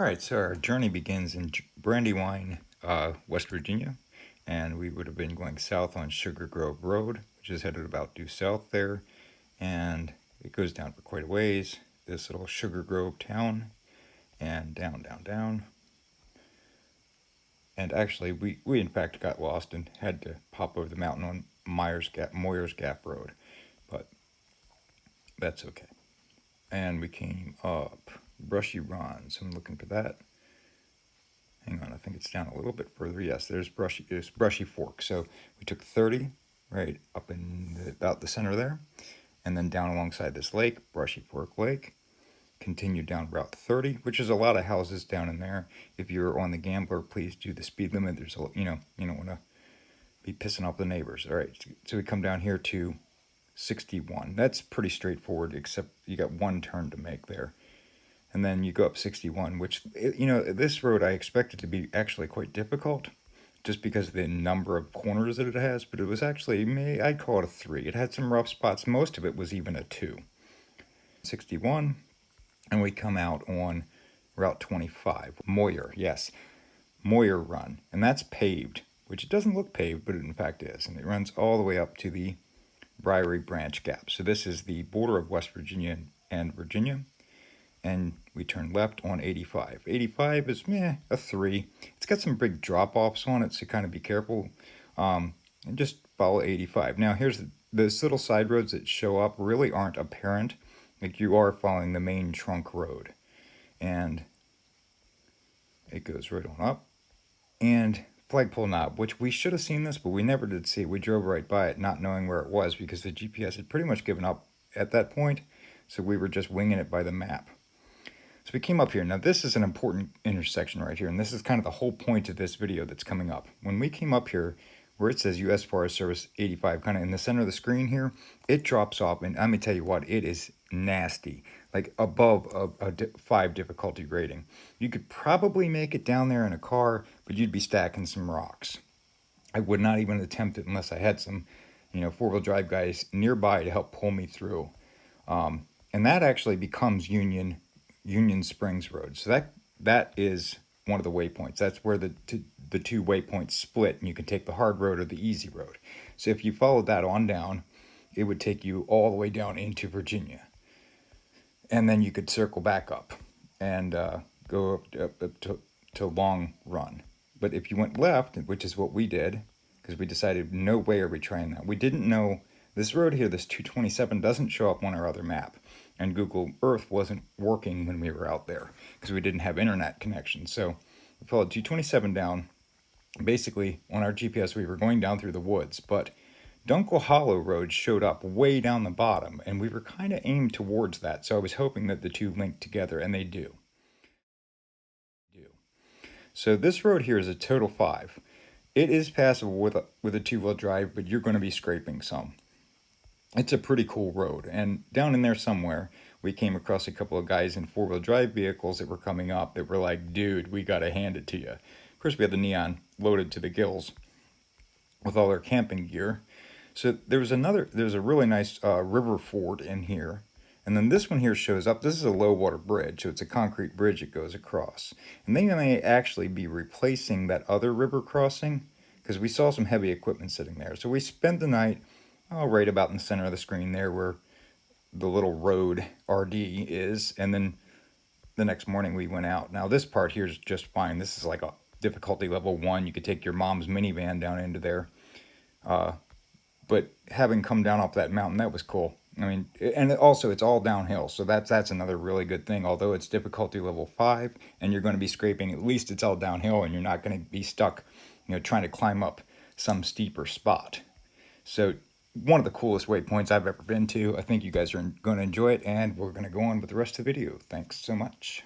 All right, so our journey begins in Brandywine, West Virginia, and we would have been going south on Sugar Grove Road, which is headed about due south there, and it goes down for quite a ways. This little Sugar Grove town, and down, down, down. And actually, we in fact got lost and had to pop over the mountain on Moyers Gap Road, but that's okay. And we came up Brushy Run, so I'm looking for that. Hang on, I think it's down a little bit further. Yes, there's Brushy Fork. So we took 30 right up in about the center there, and then down alongside this lake, Brushy Fork Lake. Continued down Route 30, which is a lot of houses down in there. If you're on the Gambler, please do the speed limit. There's you don't want to be pissing off the neighbors. All right, so we come down here to 61. That's pretty straightforward, except you got one turn to make there. And then you go up 61, which, this road I expected to be actually quite difficult just because of the number of corners that it has, but it was actually, I'd call it a 3. It had some rough spots. Most of it was even a 2. 61, and we come out on Route 25. Moyer Run. And that's paved, which it doesn't look paved, but it in fact is. And it runs all the way up to the Briery Branch Gap. So this is the border of West Virginia and Virginia. And we turn left on 85. 85 is a 3. It's got some big drop-offs on it, so kind of be careful. And just follow 85. Now here's those little side roads that show up really aren't apparent. Like you are following the main trunk road. And it goes right on up. And Flagpole Knob, which we should have seen this, but we never did see it. We drove right by it not knowing where it was because the GPS had pretty much given up at that point. So we were just winging it by the map. So we came up here. Now this is an important intersection right here, and this is kind of the whole point of this video that's coming up. When we came up here, where it says U.S. Forest Service 85, kind of in the center of the screen here, it drops off, and let me tell you what, it is nasty, like above a 5 difficulty rating. You could probably make it down there in a car, but you'd be stacking some rocks. I would not even attempt it unless I had some, four-wheel drive guys nearby to help pull me through. And that actually becomes Union Springs Road. So that is one of the waypoints. That's where the two waypoints split, and you can take the hard road or the easy road. So if you followed that on down, it would take you all the way down into Virginia. And then you could circle back up and go up to Long Run. But if you went left, which is what we did, because we decided no way are we trying that. We didn't know this road here, this 227, doesn't show up on our other map. And Google Earth wasn't working when we were out there because we didn't have internet connection. So we followed 227 down. Basically, on our GPS, we were going down through the woods, but Dunkle Hollow Road showed up way down the bottom, and we were kind of aimed towards that. So I was hoping that the two linked together, and they do. So this road here is a total 5. It is passable with a two-wheel drive, but you're going to be scraping some. It's a pretty cool road, and down in there somewhere, we came across a couple of guys in four-wheel drive vehicles that were coming up that were like, dude, we gotta hand it to you. Of course, we had the Neon loaded to the gills with all their camping gear. So there's a really nice river ford in here, and then this one here shows up. This is a low water bridge, so it's a concrete bridge that goes across. And they may actually be replacing that other river crossing, because we saw some heavy equipment sitting there. So we spent the night right about in the center of the screen there where the little road RD is, and then the next morning we went out. Now this part here is just fine. This is like a difficulty level 1. You could take your mom's minivan down into there. But having come down off that mountain, that was cool. I mean, and also it's all downhill, so that's another really good thing. Although it's difficulty level 5, and you're going to be scraping, at least it's all downhill, and you're not going to be stuck, trying to climb up some steeper spot. So one of the coolest waypoints I've ever been to. I think you guys are going to enjoy it, and we're going to go on with the rest of the video. Thanks so much.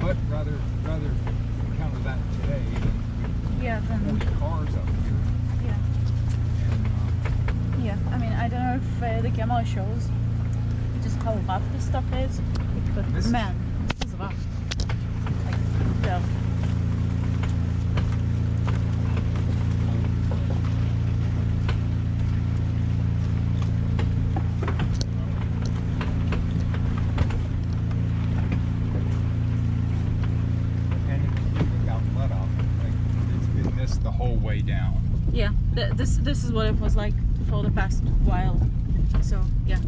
But rather encounter that today than 40 cars up here. Yeah. And, Yeah, I mean, I don't know if the camera shows just how rough this stuff is, but This is- man, this is rough. Like, yeah. and it got let off. Like, it's been this the whole way down. Yeah, this is what it was like for the past while. So yeah.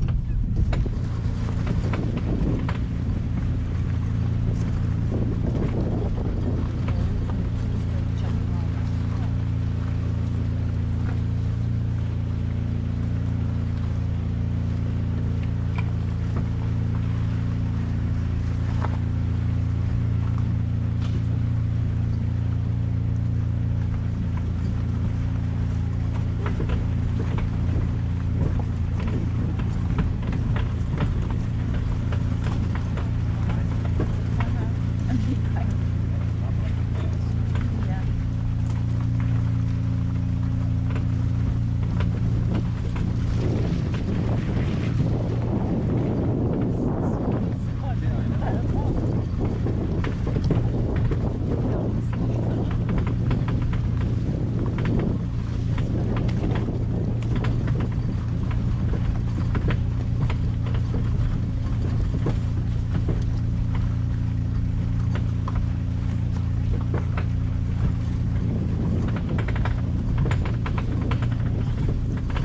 Yeah.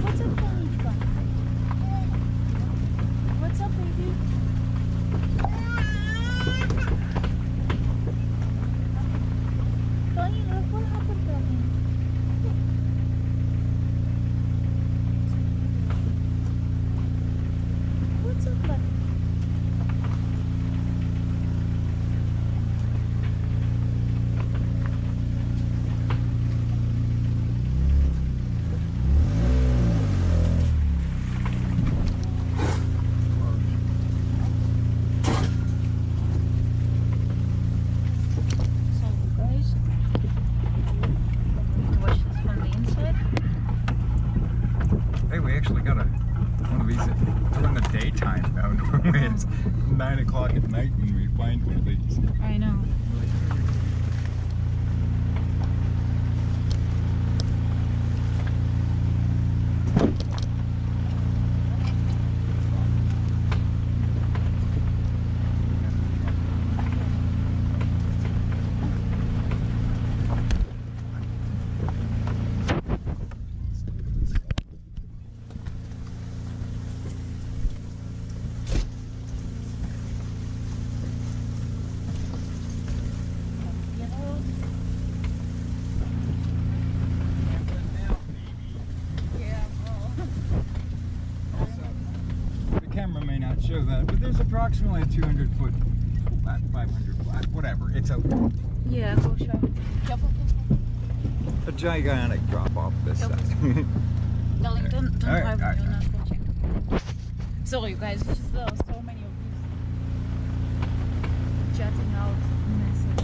What's up, Monica? What's up, baby? Tony, look what happened, Tony. What's up, buddy? So, guys, watch this from the inside. Hey, we actually got one of these during the daytime now. Normally it's 9 o'clock at night when we find one of these. I know. The camera may not show that, but there's approximately a 200-foot flat, 500 flat, whatever. It's Yeah, go show. Careful, careful. a gigantic drop off this Careful. side. Darling, don't Alright, drive when alright. you're not watching. Sorry, you guys, there are so many of these chatting out messages.